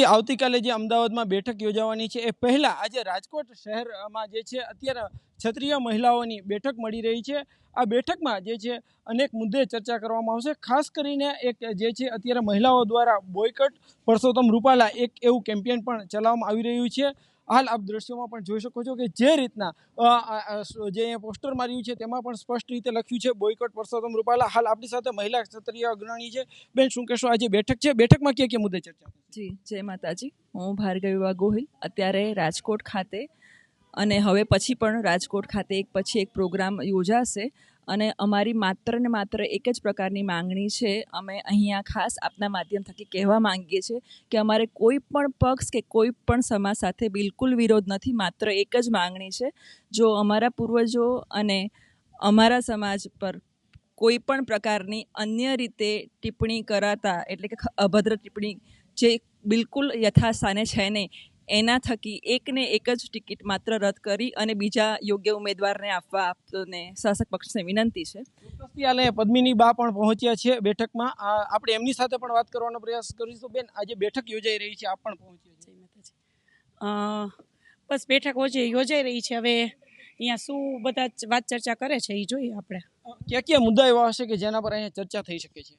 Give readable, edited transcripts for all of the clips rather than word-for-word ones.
આવતીકાલે જે અમદાવાદમાં બેઠક યોજાવાની છે એ પહેલા આજે રાજકોટ શહેરમાં જે છે અત્યારે ક્ષત્રિય મહિલાઓની બેઠક મળી રહી છે। આ બેઠકમાં જે છે અનેક મુદ્દે ચર્ચા કરવામાં આવશે। ખાસ કરીને એક જે છે અત્યારે મહિલાઓ દ્વારા બોયકટ પરસોત્તમ રૂપાલા એક એવું કેમ્પેન પણ ચલાવવામાં આવી રહ્યું છે। હાલ આપ દ્રશ્યોમાં પણ જોઈ શકો છો કે જે રીતના જે અહીંયા પોસ્ટર માર્યું છે તેમાં પણ સ્પષ્ટ રીતે લખ્યું છે બોયકટ પરસોત્તમ રૂપાલા। હાલ આપણી સાથે મહિલા ક્ષત્રિય અગ્રણી છે। બેન, શું કહેશો, આજે બેઠક છે, બેઠકમાં કયા મુદ્દે ચર્ચા? જી, જય માતાજી। હું ભાર્ગવી ગોહિલ અત્યારે રાજકોટ ખાતે અને હવે પછી પણ રાજકોટ ખાતે એક પછી એક પ્રોગ્રામ યોજાશે અને અમારી માત્ર ને માત્ર એક જ પ્રકારની માંગણી છે। અમે અહીંયા ખાસ આપના માધ્યમ થકી કહેવા માંગીએ છીએ કે અમારે કોઈ પણ પક્ષ કે કોઈ પણ સમાજ સાથે બિલકુલ વિરોધ નથી, માત્ર એક જ માંગણી છે। જો અમારા પૂર્વજો અને અમારા સમાજ પર કોઈ પણ પ્રકારની અન્ય રીતે ટિપ્પણી કરાતા એટલે કે અભદ્ર ટિપ્પણી જે બિલકુલ યથાસ્થાને છે નહીં, એના થકી એકને એક જ ટિકિટ માત્ર રદ કરી અને બીજા યોગ્ય ઉમેદવારને આપવા આપને શાસક પક્ષને વિનંતી છે। ચોક્કસથી પદ્મિની બા પણ પહોંચ્યા છે બેઠકમાં, આપણે એમની સાથે પણ વાત કરવાનો પ્રયાસ કરીશું। બેન, આજે બેઠક યોજાઈ રહી છે, આપ પણ પહોંચ્યા છે। બસ બેઠક યોજાઈ રહી છે। હવે અહીંયા શું બધા વાત ચર્ચા કરે છે એ જોઈએ આપણે। કયા મુદ્દા એવા હશે કે જેના પર અહીંયા ચર્ચા થઈ શકે છે?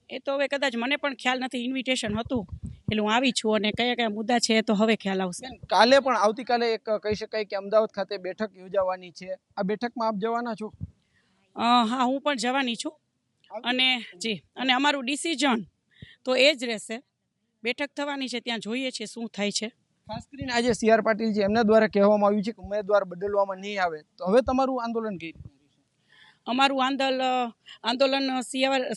એ તો હવે કદાચ મને પણ ખ્યાલ નથી, ઇન્વિટેશન હતું એટલે હું આવી છું અને કયા કયા મુદ્દા છે તો હવે ખ્યાલ આવશે। કાલે પણ આવતીકાલે એક કહી શકાય કે અમદાવાદ ખાતે બેઠક યોજાવાની છે, આ બેઠકમાં આપ જવાના છો? હા, હું પણ જવાની છું અને જી, અને અમારું ડિસિઝન તો એ જ રહેશે। બેઠક થવાની છે, ત્યાં જોઈએ છે શું થાય છે। ખાસ કરીને આજે CR પાટીલ છે, એમના દ્વારા કહેવામાં આવ્યું છે કે ઉમેદવાર બદલવામાં નહીં આવે, તો હવે તમારું આંદોલન કઈ રીતે? અમારું આંદોલન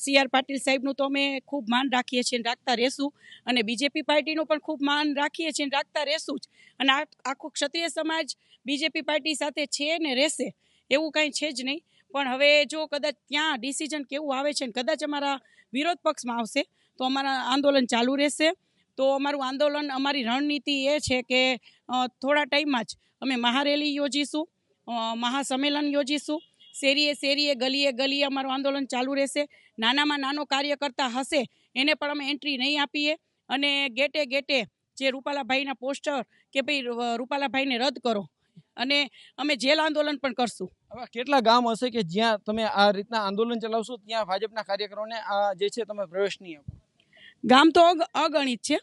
CR પાટીલ સાહેબનું તો અમે ખૂબ માન રાખીએ છીએ, રાખતા રહેશું અને બીજેપી પાર્ટીનું પણ ખૂબ માન રાખીએ છીએ, રાખતા રહેશું જ। અને આખું ક્ષત્રિય સમાજ બીજેપી પાર્ટી સાથે છે ને રહેશે, એવું કાંઈ છે જ નહીં। પણ હવે જો કદાચ ત્યાં ડિસિઝન કેવું આવે છે ને કદાચ અમારા વિરોધ પક્ષમાં આવશે તો અમારા આંદોલન ચાલુ રહેશે। તો અમારું આંદોલન, અમારી રણનીતિ એ છે કે થોડા ટાઈમમાં જ અમે મહારેલી યોજીશું, મહાસંમેલન યોજીશું, શેરીએ શેરીએ ગલીએ ગલીએ અમારું આંદોલન ચાલુ રહેશે। નાનામાં નાનો કાર્યકર્તા હશે એને પણ અમે એન્ટ્રી નહીં આપીએ અને ગેટે ગેટે જે રૂપાલાભાઈના પોસ્ટર કે ભાઈ રૂપાલાભાઈને રદ કરો અને અમે જેલ આંદોલન પણ કરશું। હવે કેટલા ગામ હશે કે જ્યાં તમે આ રીતના આંદોલન ચલાવશો ત્યાં ભાજપના કાર્યકરોને આ જે છે તમે પ્રવેશ નહીં આપો? ગામ તો અગણિત છે,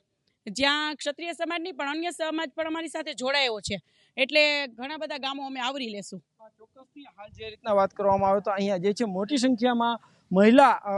જ્યાં ક્ષત્રિય સમાજ નહીં પણ અન્ય સમાજ પણ અમારી સાથે જોડાયો છે, એટલે ઘણા બધા ગામો અમે આવરી લેશું। ચોક્કસથી હાલ જે રીતના વાત કરવામાં આવે તો અહીંયા જે છે મોટી સંખ્યામાં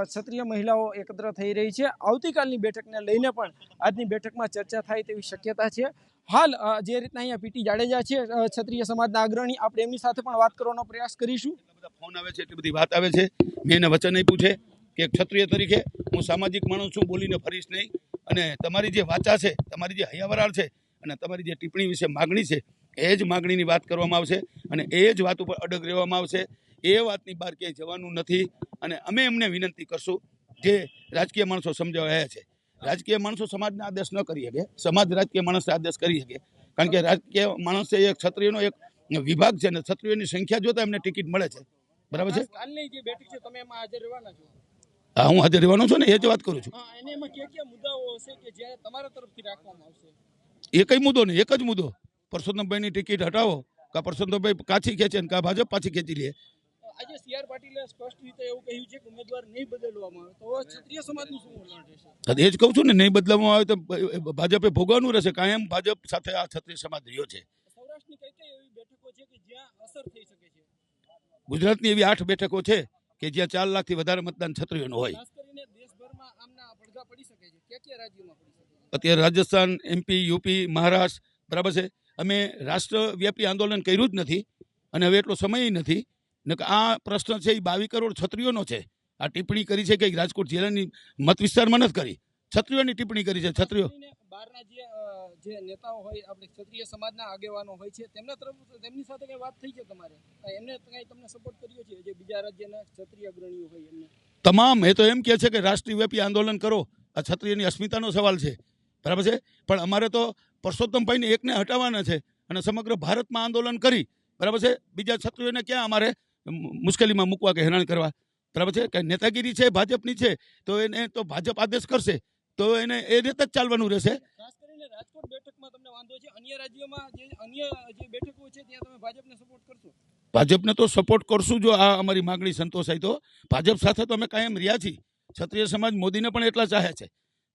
ક્ષત્રિય મહિલાઓ એકત્ર થઈ રહી છે। આવતીકાલની બેઠકને લઈને પણ આજની બેઠકમાં ચર્ચા થાય તેવી શક્યતા છે। હાલ જે રીતના અહીંયા પીટી જાડેજા છે ક્ષત્રિય સમાજના અગ્રણી, આપણે એમની સાથે પણ વાત કરવાનો પ્રયાસ કરીશું। બધા ફોન આવે છે, એટલી બધી વાત આવે છે, મેં એને વચન આપ્યું છે કે ક્ષત્રિય તરીકે હું સામાજિક માણસ છું, બોલીને ફરીશ નહીં અને તમારી જે વાચા છે, તમારી જે હૈયાવરાળ છે અને તમારી જે ટિપ્પણી વિશે માગણી છે એ જ માગણીની વાત કરવામાં આવશે અને એ જ વાત ઉપર અડગ રહેવામાં આવશે। એ વાતની બહાર ક્યાંય જવાનું નથી અને અમે એમને વિનંતી કરશું જે રાજકીય માણસો સમજાવવા આવ્યા છે, રાજકીય માણસો સમાજને આદેશ ન કરી શકે, સમાજ રાજકીય માણસને આદેશ કરી શકે, કારણ કે રાજકીય માણસ એ ક્ષત્રિયનો એક વિભાગ છે ને ક્ષત્રિયોની સંખ્યા જોતા એમને ટિકિટ મળે છે, બરાબર છે? કાલની જે બેઠક છે તમે એમાં હાજર રહેવાના છો? હા, હું હાજર રહેવાનો છું ને, એ જ વાત કરું છું। અને એમાં કયા મુદ્દાઓ હશે કે જે તમારા તરફથી રાખવામાં આવશે? એ કઈ મુદ્દો નહીં, એક જ મુદ્દો, પરસોત્તમભાઈની ટિકિટ હટાવો, કા પરસોત્તમભાઈ પાછી ખેંચે ને કા ભાજપ પાછી ખેંચી લે। આજે CR પાટીલે સ્પષ્ટ રીતે એવું કહ્યું છે કે ઉમેદવાર નહીં બદલવામાં આવે તો ક્ષત્રિય સમાજનું શું વલણ રહેશે? એ જ કહું છું ને, નહીં બદલવામાં આવે તો ભાજપે ભોગવવાનું રહેશે, કાયમ ભાજપ સાથે આ ક્ષત્રિય સમાજ રહ્યો છે। સૌરાષ્ટ્રની કઈ એવી બેઠકો છે કે જ્યાં અસર થઈ શકે છે? ગુજરાતની એવી 8 બેઠકો છે કે જ્યાં 4 લાખથી વધારે મતદાન ક્ષત્રિયોનું હોય। ખાસ કરીને દેશભરમાં આમના પડઘા પડી શકે છે, કયા રાજ્યોમાં પડી શકે? અત્યારે રાજસ્થાન, MP, UP, મહારાષ્ટ્ર, બરાબર છે? અમે રાષ્ટ્રવ્યાપી આંદોલન કર્યું જ નથી અને હવે એટલો સમય નથી ને આ પ્રશ્ન છે એ 22 કરોડ ક્ષત્રિયોનો છે। આ ટિપ્પણી કરી છે કે રાજકોટ જિલ્લાની મત વિસ્તારમાં નથી કરી, ક્ષત્રિયોની ટિપ્પણી કરી છે। ક્ષત્રિયો બહારના જે નેતાઓ હોય, આપણે ક્ષત્રિય સમાજના આગેવાનો હોય છે, તેમની સાથે કઈ વાત થઈ છે તમારે? એમને કઈ તમને સપોર્ટ કર્યો છે જે બીજા રાજ્યના ક્ષત્રિય અગ્રણીઓ હોય એમને? તમામ એ તો એમ કહે છે કે રાષ્ટ્રવ્યાપી આંદોલન કરો, આ ક્ષત્રિયની અસ્મિતાનો સવાલ છે, બરાબર છે? પણ અમારે તો પરસોત્તમભાઈને એકને હટાવવાના છે અને સમગ્ર ભારતમાં આંદોલન કરી, બરાબર છે? બીજા ક્ષત્રિયોને ક્યાં અમારે મુશ્કેલીમાં મૂકવા કે હેરાન કરવા, બરાબર છે? કે નેતાગીરી છે ભાજપની છે તો એને તો ભાજપ આદેશ કરશે, તો એને એ રીતે જ ચાલવાનું રહેશે. ખાસ કરીને રાજકોટ બેઠકમાં તમને વાંધો છે, અન્ય રાજ્યોમાં અન્ય જે બેઠકો છે ત્યાં તમે ભાજપને સપોર્ટ કરશો? ભાજપને તો સપોર્ટ કરશું જો આ અમારી માગણી સંતોષાય તો. ભાજપ સાથે તો અમે કાયમ રહ્યા છીએ. ક્ષત્રિય સમાજ મોદીને પણ એટલા ચાહે છે.